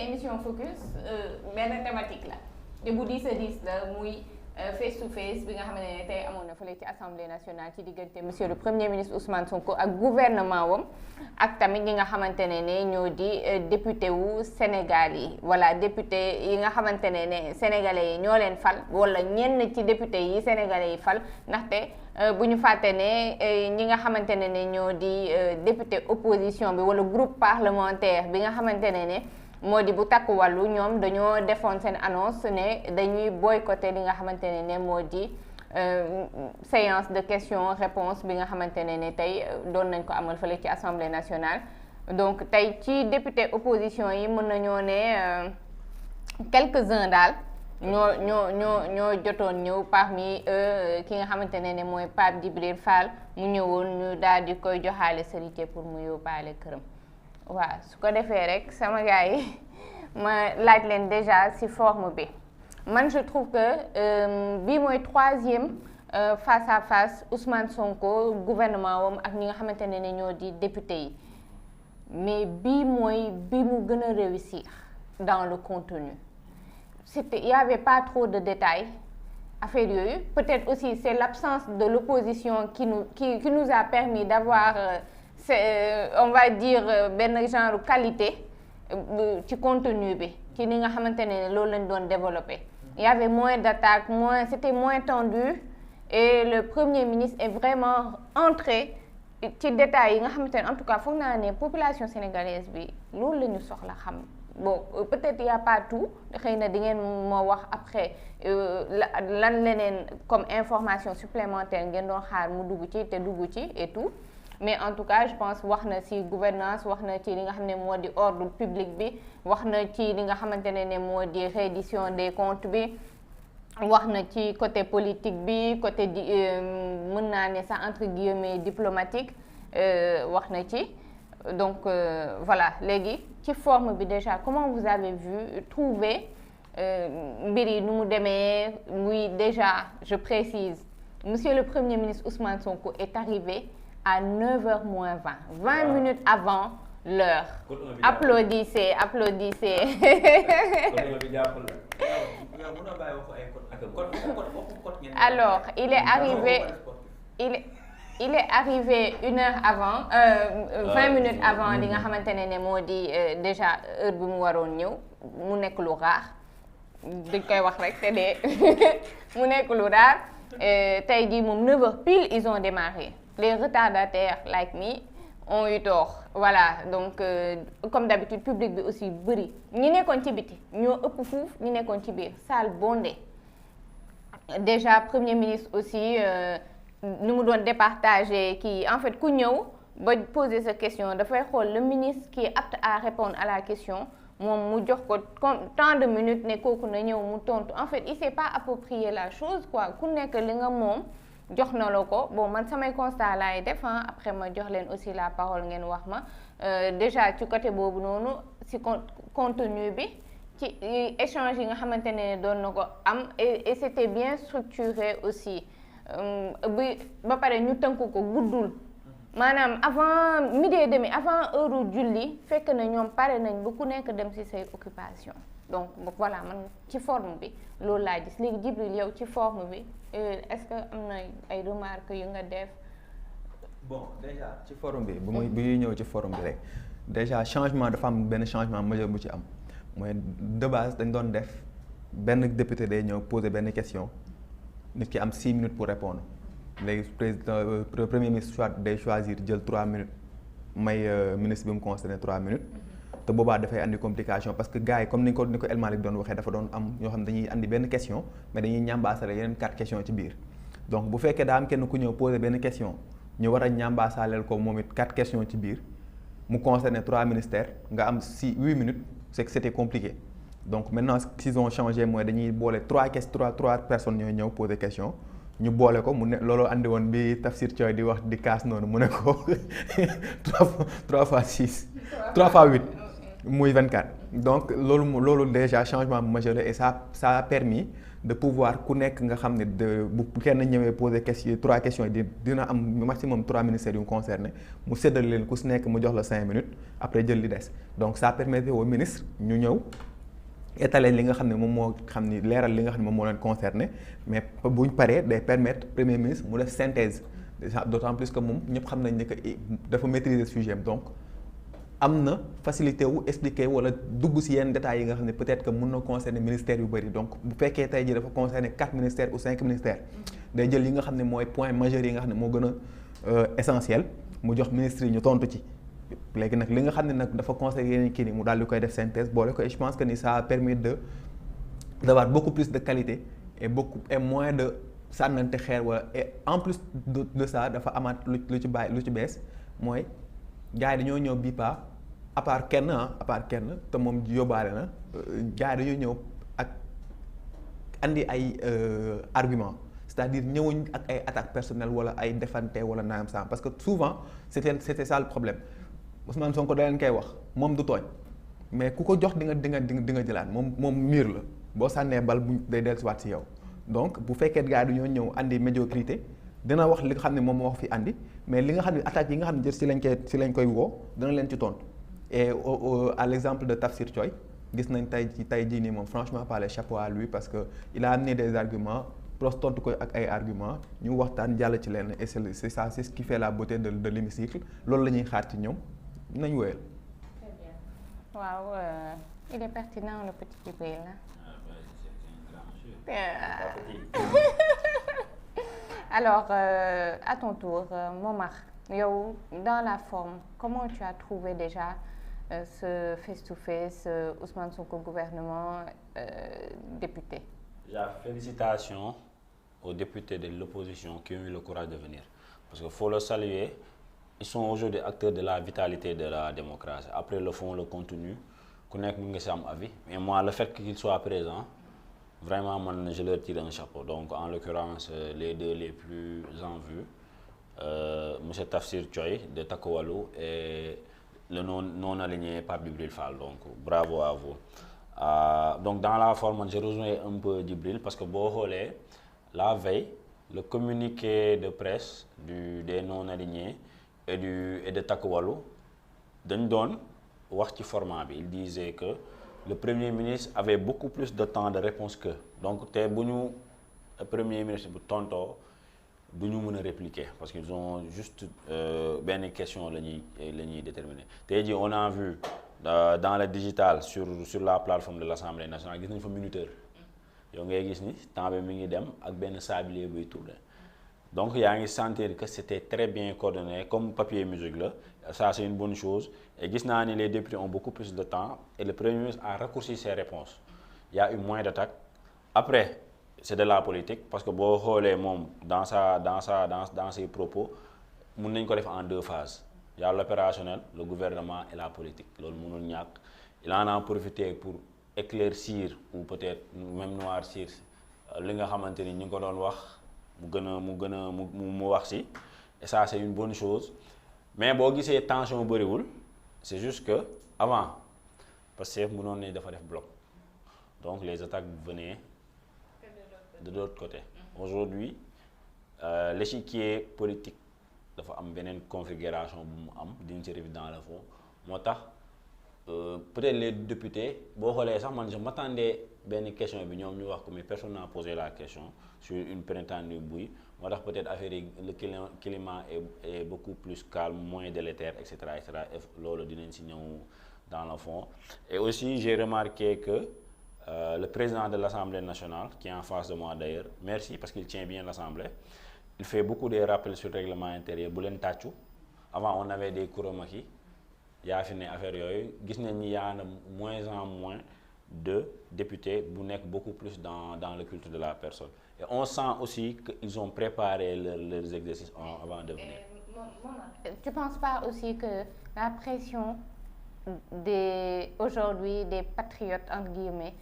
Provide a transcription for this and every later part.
émission focus benn thématique la te bu 10 la muy face to face bi nga xam ne tey amoon na fële ci assemblée nationale ci diggante monsieur le premier ministre Ousmane Sonko ak gouvernement wam ak tamit ñi nga xamante ne ñoo di député wu Sénégal yi voilà député yi nga xamante ne sénégalais yi ñoo leen fal wala ñenn ci député yi sénégalais yi fal ndaxte bu ñu fàtte ne ñi nga xamante ne ñoo di député opposition bi wala groupe parlementaire bi nga xamante ne moo di bu takku wàllu ñoom dañoo defoon seen annonce ne dañuy boycotter li nga xamante ne moo di séance de questions réponses bi nga xamante ne tey doon nañ ko amal fële ci assemblée nationale. donc tey ci député opposition yi mën nañoo ne quelques-uns daal ñoo jotoon ñëw parmi ki nga xamante ne mooy Pape Djibril Fall mu ñëwoon ñu daal di koy joxaale serité pour mu yóbbaale këram. waaw su ko defee rek sama gars yi ma laaj leen déjà ci forme bi man je trouve que bii mooy 3e face à face Ousmane Sonko gouvernement wam ak ñi nga xamante ne ñoo di député yi mais bii mooy bi mu gën a réussir dans le contenu il y avait pas trop de détails affaire yooyu peut-être aussi c'est l'absence de l'opposition qui nous a permis d'avoir on va dire benn genre qualité ci contenu bi ci ni nga xamante ne loolu lañ doon développer. Il y avait moins d'attaques, c'était moins tendu et le premier ministre est vraiment entré ci détails yi nga xamante ne en tout cas foog naa ne population sénégalaise bi loolu la ñu soxla xam. bon peut-être y a pas tout xëy na di ngeen moo wax après lan leneen comme information supplémentaire ngeen doon xaar mu dugg ci te dugg ci et tout. mais en tout cas je pense wax na ci gouvernance wax na ci li nga xam ne moo di ordre public bi wax na ci li nga xamante ne moo di reddition des comptes bi wax na ci côté politique bi côté di mën naa ne sax entre guillemets diplomatique wax na ci donc voilà léegi ci forme bi déjà comment vous avez trouvé mbir yi nu mu demee muy déjà je précise monsieur le premier ministre Ousmane Sonko est arrivé à 9h moins 20 minutes avant l'heure. Applaudissez. Alors, il est arrivé 1 heure avant 20 minutes avant li nga xamante ne moo di déjà heure bi mu waroon ñëw mu nekk lu rare dañ koy wax rek te de mu nekk lu rare tey jii moom 9h pile ils ont démarré. Les retardataires like me ont eu tort voilà donc comme d'habitude public bi aussi bëri ñi nekkoon ci biti ñoo ëpp fuuf ñi nekkoon ci biir salle bondée déjà premier ministre aussi nu mu doon départager kii en fait ku ñëw ba poser sa question dafay xool le ministre qui est apte à répondre à la question moom mu jox ko tant de minutes ne kooku na ñëw mu tontu en fait il s'est pas approprié la chose quoi ku nekk li nga moom jox na la ko bon man samay constat laay def après ma jox leen aussi la parole ngeen wax ma déjà ci côté boobu noonu ci contenu bi ci échange yi nga xamante ne doon na ko am et c'était bien structuré aussi bi ba pare ñu tënk ko guddul maanaam avant midi et demi avant heure julli fekk na ñoom pare nañ ba ku nekk dem ci say occupation donc voilà man ci forme bi loolu laa gis léegi Djibril yow ci forme bi est-ce que am na ay remarques yu nga def. bon déjà ci forme bi bu ñuy ñëw ci forme bi rek déjà changement dafa am benn changement majeur bu ci am mooy de base dañ doon def benn député day ñëw poser benn question nit ki am 6 minutes pour répondre léegi président premier ministre soit day choisir jël 3 minutes may ministre bi mu concerné 3 minutes. te boobaa dafay andi complication parce que gars yi comme ni ko El Malick doon waxee dafa doon am ñoo xam ne dañuy andi benn question mais dañuy ñambaasale yeneen 4 questions ci biir donc bu fekkee daa am kenn ku ñëw poser benn question ñu war a ñambaasaleel ko moom it 4 questions ci biir mu concerner 3 ministères nga am 8 minutes c'est que c'était compliqué donc maintenant s'ils ont changé mooy dañuy boole 3 personnes ñooy ñëw poser question ñu boole ko mu ne looloo andi woon bi Tafsir Thioye di wax di kaas noonu mu ne ko 3 fois 6 3 fois 8 muy 24 donc loolu déjà changement majeur la et ça a permis de pouvoir ku nekk nga xam ne bu kenn ñëwee poser question 3 questions yi dina am maximum 3 ministères yu concerné mu séddale leen ku si nekk mu jox la 5 minutes après jël li des donc ça permettait au ministre ñu ñëw étaler li nga xam ne moom moo xam ni leeral li nga xam ne moom moo leen concerné mais buñ paree day permettre premier ministre mu def synthèse d'autant plus que moom ñëpp xam nañ ne que dafa maîtriser sujet donc am na facilité wu expliquer wala dugg ci yenn détails yi nga xam ne peut-être que mën na concerner ministères yu bëri donc bu fekkee tey jii dafa concerner 4 ministères ou 5 ministères day jël yi nga xam ne mooy point majeur yi nga xam ne moo gën a essentiel mu jox ministres yi ñu tontu ci léegi nag li nga xam ne nag dafa concerner yeneen kii ni mu daal di koy def synthèse boole ko et je pense que ni ça a permis d'avoir beaucoup plus de qualité et moins de sànnante xeer wala et en plus de ça dafa amaat lu ci bees mooy gars yi dañoo ñëw bii pas à part kenn te moom yóbbaale na gars yi dañoo ñëw ak andi ay argument c'est-à-dire ñëwuñ ak ay attaques personnelles wala ay defante wala naam sam parce que souvent c'était ça le problème Ousmane Sonko da leen koy wax moom du tooñ mais ku ko jox di nga jëlaat moom miir la boo sànnee bal bu day dellusiwaat si yow donc bu fekkee gars yi dañoo ñëw andi médiocrité dina wax li nga xam ne moom moo wax fi andi mais li nga xam ne attaques yi nga xam ne si lañ koy woo dana leen ci tontu et à l'exemple de Tafsir Thioye gis nañ tey jii nii moom franchement parler chapeau à lui parce que il a amené des arguments pros tontu ko ak ay arguments ñu waxtaan jàll ci leen et c'est ça c'est ce qui fait la beauté de l'hémicycle loolu la ñuy xaar ci ñoom nañ wéyal. Très bien. Waaw il est pertinent le petit Djibril là. Alors, à ton tour, Momar, yow, dans la forme, comment tu as trouvé déjà ce face-to-face, Ousmane Sonko gouvernement député? Déjà, félicitations aux députés de l'opposition qui ont eu le courage de venir. Parce qu'il faut le saluer, ils sont aujourd'hui acteurs de la vitalité de la démocratie. Après le fond, le contenu, connaître mon avis. Mais moi, le fait qu'ils soient présents, vraiment, je leur tire un chapeau. Donc, en l'occurrence, les deux les plus en vue, M. Tafsir Thioye de Takowalou et le non aligné Pape Djibril Fall. Donc, bravo à vous. Donc, dans la forme, j'ai rejoint un peu Djibril parce que, la veille, le communiqué de presse des non alignés et de Takowalou, d'un format, il disait que le Premier ministre avait beaucoup plus de temps de réponse qu'eux. Donc, le Premier ministre, tonto, nous répliquer parce qu'ils ont juste une question déterminée. On a vu dans le digital, sur la plateforme de l'Assemblée nationale, il y a un minuteur. Il y a un sablier. Donc, il y a un sentir que c'était très bien coordonné, comme papier et musique. Là. Ça, c'est une bonne chose. Et les députés ont beaucoup plus de temps et le Premier ministre a raccourci ses réponses. Il y a eu moins d'attaques. Après, c'est de la politique parce que dans ses propos, on peut en 2 phases. Il y a l'opérationnel, le gouvernement et la politique. Il en a profité pour éclaircir ou peut-être même noircir ce que et ça c'est une bonne chose. Mais si vous avez tension, c'est juste que avant, parce que nous avons fait bloc. Donc les attaques venaient de l'autre côté. Aujourd'hui, l'échiquier politique dafa am une configuration dans le fond. Peut-être les députés, je m'attendais à une question, mais personne n'a posé la question sur une prétendue bouille. Peut-être le climat est beaucoup plus calme, moins délétère, etc. Dans le fond. Et aussi, j'ai remarqué que le président de l'Assemblée nationale, qui est en face de moi d'ailleurs, merci parce qu'il tient bien l'Assemblée, il fait beaucoup de rappels sur le règlement intérieur. Avant, on avait des Kuromaki. Il y a fini affaire il y a de moins en moins de députés qui beaucoup plus dans le culte de la personne. Et on sent aussi qu'ils ont préparé leurs exercices avant de venir. Tu ne penses pas aussi que la pression aujourd'hui des patriotes entre guillemets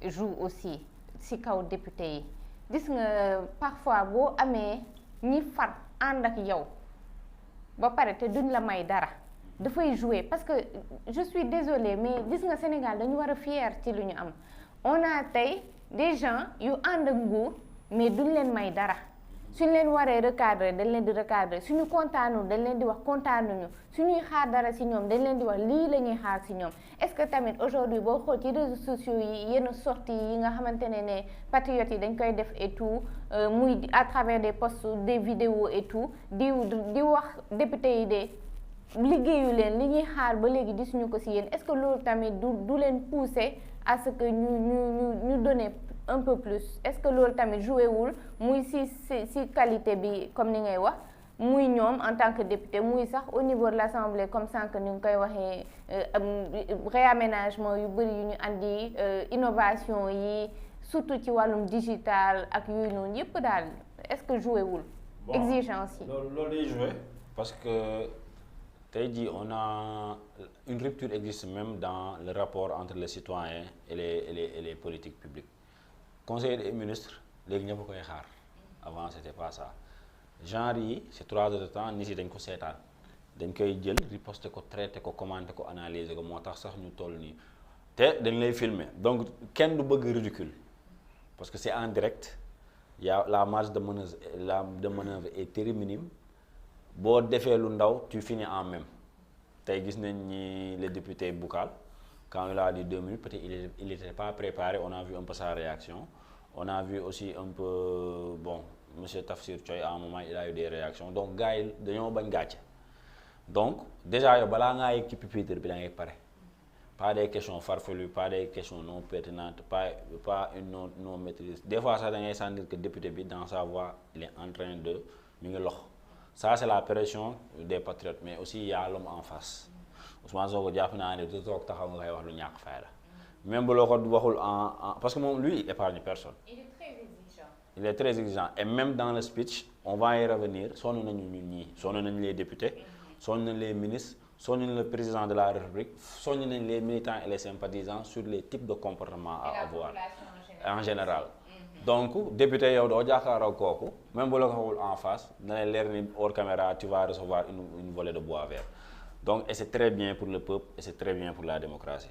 joue aussi si kaw député yi gis nga parfois boo amee ñi far ànd ak yow ba pare te duñ la may dara dafay jouer parce que je suis désolée mais gis nga Sénégal dañu war a fier ci lu ñu am on a tey des gens yu ànd ak nguur mais duñ leen may dara suñ leen waree recadrer dañ leen di recadrer suñu kontaanul dañ leen di wax kontaanuñu suñuy xaar dara ci ñoom dañ leen di wax lii la ñuy xaar ci ñoom est-ce que tamit aujourd'hui boo xool ci réseaux sociaux yi yenn sorties yi nga xamante ne patriotes yi dañ koy def et tout muy à travers des posts des vidéos et tout di wax député yi de liggéeyu leen li ñuy xaar ba léegi gisuñu ko ci yéen est-ce que loolu tamit du leen pousser à ce que ñu donner un peu plus est-ce que loolu tamit joué wul muy ci qualité bi comme ni ngay wax muy ñoom en tant que député muy sax au niveau de l'Assemblée comme sànq ni nga koy waxee réaménagement yu bëri yu ñu andi innovation yi surtout ci wàllum digital ak yooyu noonu yëpp daal est-ce que joué wul exigence yi loolu day joué parce que tey jii on a une rupture existe même dans le rapport entre les citoyens et les politiques publiques conseiller des ministres léegi ñëpp koy xaar avant c'était pas ça genre yi c'est 3 heures de temps nit yi dañ ko seetaan dañ koy jël riposter ko traiter ko commenter ko analyser ko moo tax sax ñu toll nii te dañ lay filmer donc kenn du bëgg ridicule parce que c'est en direct y a la marge de manœuvre est très minime boo defee lu ndaw tu finis en même tey gis nañ ni le député Boucal quand il a dit 2 minutes peut-être il était pas préparé on a vu un peu sa réaction on a vu aussi un peu bon monsieur Tafsir Thioye à un moment il a eu des réactions donc gars yi dañoo bañ gàcce donc déjà yow balaa ngaa yegg ci pupitre bi da ngay pare pas des questions farfelues pas des questions non pertinentes pas une non maîtrise des fois sax da ngay sentir que député bi dans sa voix il est en train de mi ngi lox ça c'est la pression des patriotes mais aussi il y a l'homme en face Ousmane Sonko jàpp naa ne du toog taxaw nga koy wax lu ñàkk fayda même bu loo ko waxul en parce que moom lui il épargne personne. Il est très exigeant et même dans le speech on va y revenir sonn nañu ñun ñii sonn nañu les députés sonn nañu les ministres sonn nañu le président de la République sonn nañu les militants et les sympathisants sur les types de comportements à avoir en général. Donc député yow doo jàkkaaroo kooku même bu la ko waxul en face dana leer ni hors caméra tu vas recevoir une volée de bois vert donc et c'est très bien pour le peuple et c'est très bien pour la démocratie.